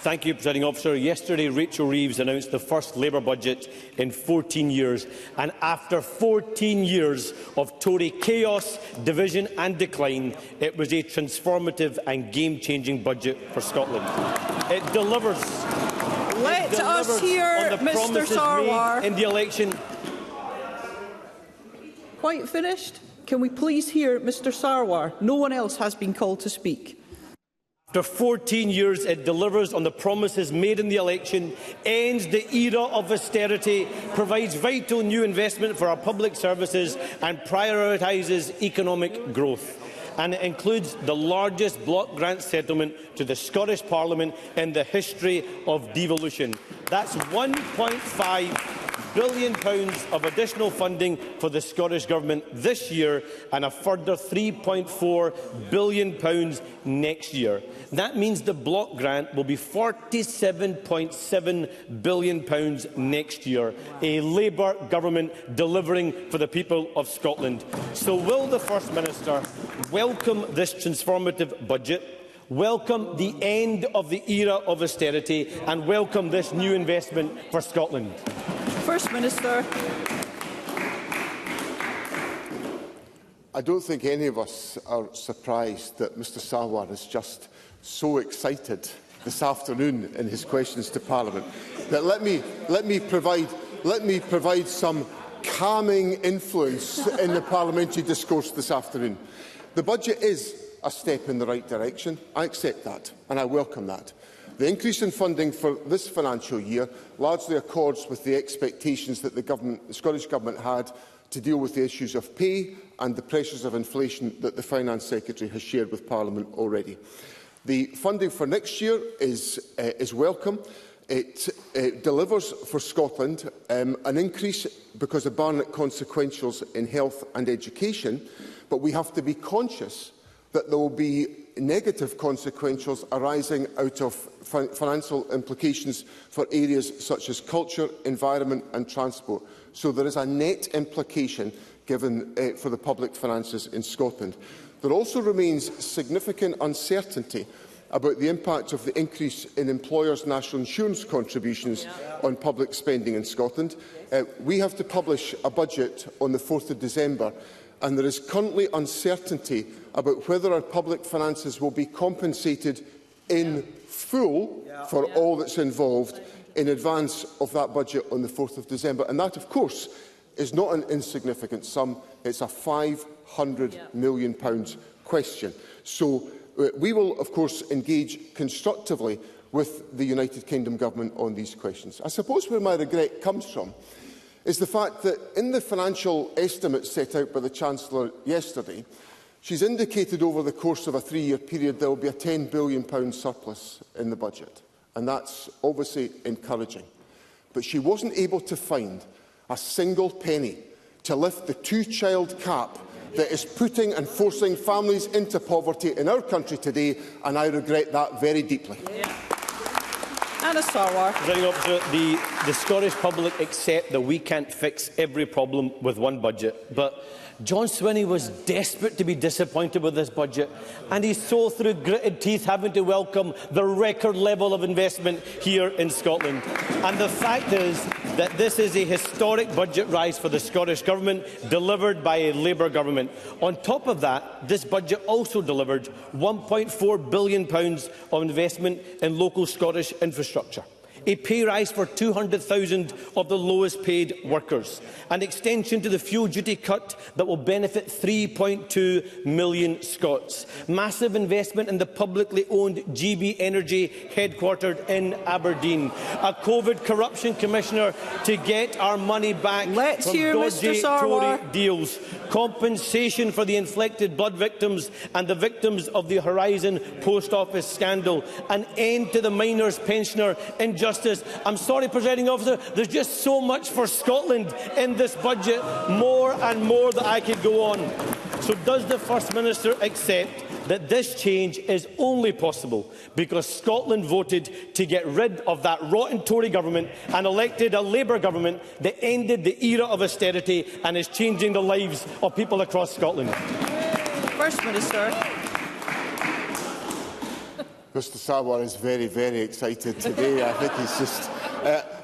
Thank you, Presiding Officer. Yesterday, Rachel Reeves announced the first Labour budget in 14 years. And after 14 years of Tory chaos, division and decline, it was a transformative and game-changing budget for Scotland. It delivers. Let us hear Mr Sarwar. In the election. Quite finished? Can we please hear Mr Sarwar? No one else has been called to speak. After 14 years, it delivers on the promises made in the election, ends the era of austerity, provides vital new investment for our public services and prioritises economic growth. And it includes the largest block grant settlement to the Scottish Parliament in the history of devolution. That's £1.5 billion of additional funding for the Scottish Government this year and a further £3.4 billion next year. That means the block grant will be £47.7 billion next year, a Labour government delivering for the people of Scotland. So will the First Minister welcome this transformative budget, welcome the end of the era of austerity and welcome this new investment for Scotland? First Minister. I don't think any of us are surprised that Mr Sarwar is just so excited this afternoon in his questions to Parliament that let me provide some calming influence in the parliamentary discourse this afternoon. The budget is a step in the right direction. I accept that and I welcome that. The increase in funding for this financial year largely accords with the expectations that the Scottish Government had to deal with the issues of pay and the pressures of inflation that the Finance Secretary has shared with Parliament already. The funding for next year is welcome. It delivers for Scotland an increase because of Barnett consequentials in health and education, but we have to be conscious that there will be negative consequentials arising out of financial implications for areas such as culture, environment and transport. So there is a net implication given for the public finances in Scotland. There also remains significant uncertainty about the impact of the increase in employers' national insurance contributions on public spending in Scotland. We have to publish a budget on the 4th of December, and there is currently uncertainty about whether our public finances will be compensated in full for all that's involved in advance of that budget on the 4th of December. And that, of course, is not an insignificant sum. It's a £500 million question. So we will, of course, engage constructively with the United Kingdom Government on these questions. I suppose where my regret comes from is the fact that in the financial estimates set out by the Chancellor yesterday, she's indicated over the course of a 3-year period there will be a £10 billion surplus in the budget, and that's obviously encouraging. But she wasn't able to find a single penny to lift the two-child cap that is putting and forcing families into poverty in our country today, and I regret that very deeply. Anas Sarwar. Presiding Officer, the Scottish public accept that we can't fix every problem with one budget, but John Swinney was desperate to be disappointed with this budget, and he saw through gritted teeth having to welcome the record level of investment here in Scotland. And the fact is that this is a historic budget rise for the Scottish Government, delivered by a Labour Government. On top of that, this budget also delivered £1.4 billion of investment in local Scottish infrastructure, a pay rise for 200,000 of the lowest paid workers, an extension to the fuel duty cut that will benefit 3.2 million Scots, massive investment in the publicly owned GB Energy headquartered in Aberdeen, a COVID corruption commissioner to get our money back from dodgy Tory deals, compensation for the inflicted blood victims and the victims of the Horizon Post Office scandal, an end to the miners' pensioner injustice. I'm sorry, Presiding Officer, there's just so much for Scotland in this budget, more and more that I could go on. So does the First Minister accept that this change is only possible because Scotland voted to get rid of that rotten Tory government and elected a Labour government that ended the era of austerity and is changing the lives of people across Scotland? First Minister. Mr Sarwar is very, very excited today. I think he's just...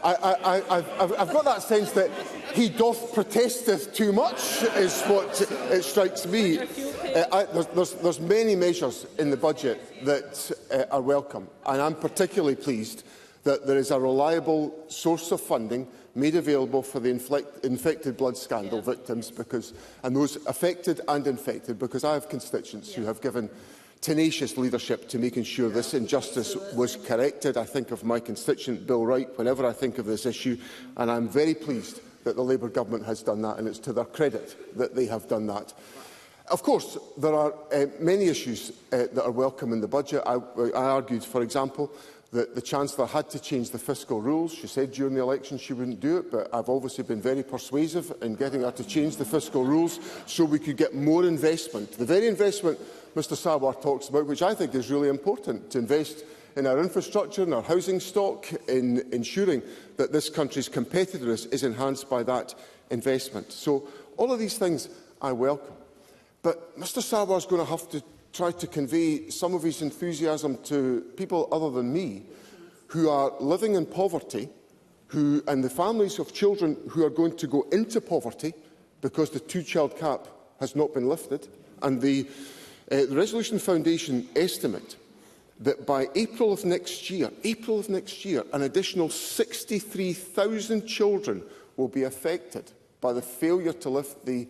I've got that sense that he doth protesteth too much, is what it strikes me. There's many measures in the budget that are welcome, and I'm particularly pleased that there is a reliable source of funding made available for the infected blood scandal victims, and those affected and infected, because I have constituents who have given tenacious leadership to making sure this injustice was corrected. I think of my constituent Bill Wright whenever I think of this issue, and I'm very pleased that the Labour government has done that, and it's to their credit that they have done that. Of course, there are many issues that are welcome in the budget. I argued, for example, that the Chancellor had to change the fiscal rules. She said during the election she wouldn't do it, but I've obviously been very persuasive in getting her to change the fiscal rules so we could get more investment. The very investment Mr Sarwar talks about, which I think is really important, to invest in our infrastructure, in our housing stock, in ensuring that this country's competitiveness is enhanced by that investment. So all of these things I welcome. But Mr Sarwar is going to have to try to convey some of his enthusiasm to people other than me, who are living in poverty, and the families of children who are going to go into poverty because the two-child cap has not been lifted. And the Resolution Foundation estimate that by April of next year, an additional 63,000 children will be affected by the failure to lift the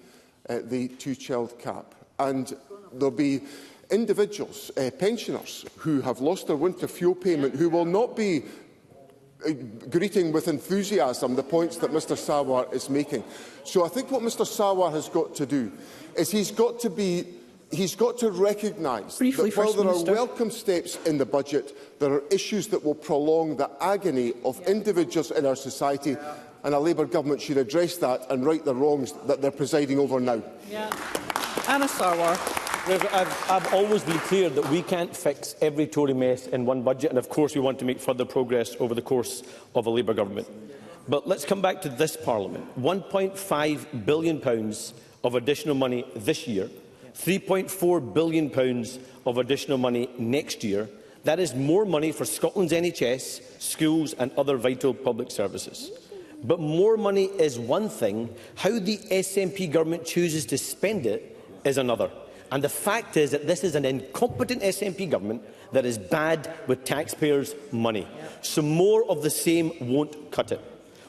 two-child cap. And there will be individuals, pensioners, who have lost their winter fuel payment, who will not be greeting with enthusiasm the points that Mr Sarwar is making. So I think what Mr Sarwar has got to do is he's got to recognise that while there are welcome steps in the budget, there are issues that will prolong the agony of individuals in our society, and a Labour government should address that and right the wrongs that they're presiding over now. Anas Sarwar. I've always been clear that we can't fix every Tory mess in one budget, and of course we want to make further progress over the course of a Labour government. But let's come back to this Parliament. £1.5 billion of additional money this year, £3.4 billion of additional money next year. That is more money for Scotland's NHS, schools and other vital public services. But more money is one thing. How the SNP government chooses to spend it is another. And the fact is that this is an incompetent SNP government that is bad with taxpayers' money. So more of the same won't cut it.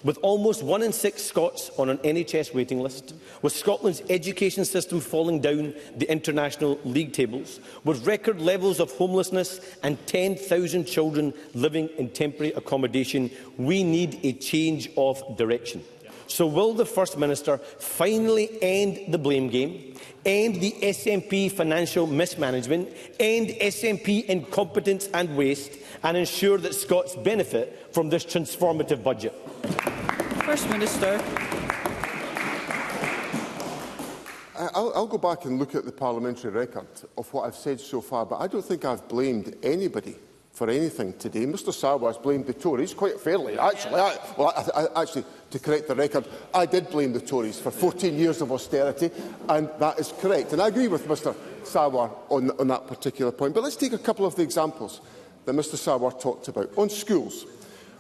With almost 1 in 6 Scots on an NHS waiting list, with Scotland's education system falling down the international league tables, with record levels of homelessness and 10,000 children living in temporary accommodation, we need a change of direction. So will the First Minister finally end the blame game, end the SNP financial mismanagement, end SNP incompetence and waste, and ensure that Scots benefit from this transformative budget? First Minister. I'll go back and look at the parliamentary record of what I've said so far, but I don't think I've blamed anybody for anything today. Mr Sarwar has blamed the Tories quite fairly. Actually, actually, to correct the record, I did blame the Tories for 14 years of austerity, and that is correct. And I agree with Mr Sarwar on that particular point. But let's take a couple of the examples that Mr Sarwar talked about. On schools,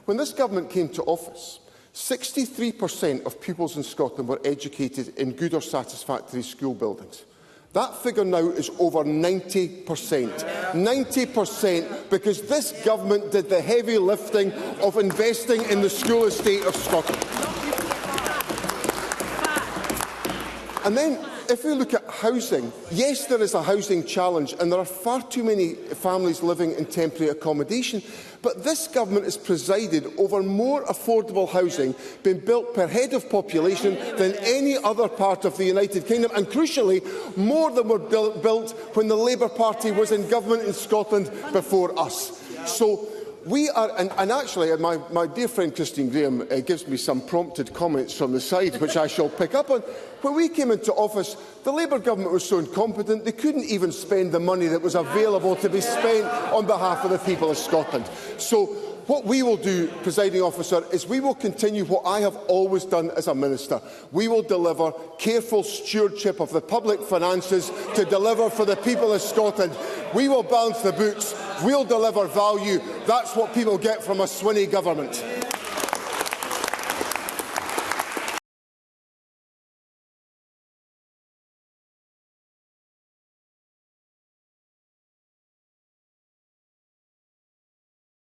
when this government came to office, 63% of pupils in Scotland were educated in good or satisfactory school buildings. That figure now is over 90%. 90%, because this government did the heavy lifting of investing in the school estate of Scotland. And then, if we look at housing, yes, there is a housing challenge, and there are far too many families living in temporary accommodation, but this government has presided over more affordable housing being built per head of population than any other part of the United Kingdom, and crucially, more than were built when the Labour Party was in government in Scotland before us. So we are, and actually, my dear friend Christine Graham gives me some prompted comments from the side, which I shall pick up on. When we came into office, the Labour government was so incompetent they couldn't even spend the money that was available to be spent on behalf of the people of Scotland. So What we will do, Presiding Officer, is we will continue what I have always done as a Minister. We will deliver careful stewardship of the public finances to deliver for the people of Scotland. We will balance the books. We'll deliver value. That's what people get from a Swinney government.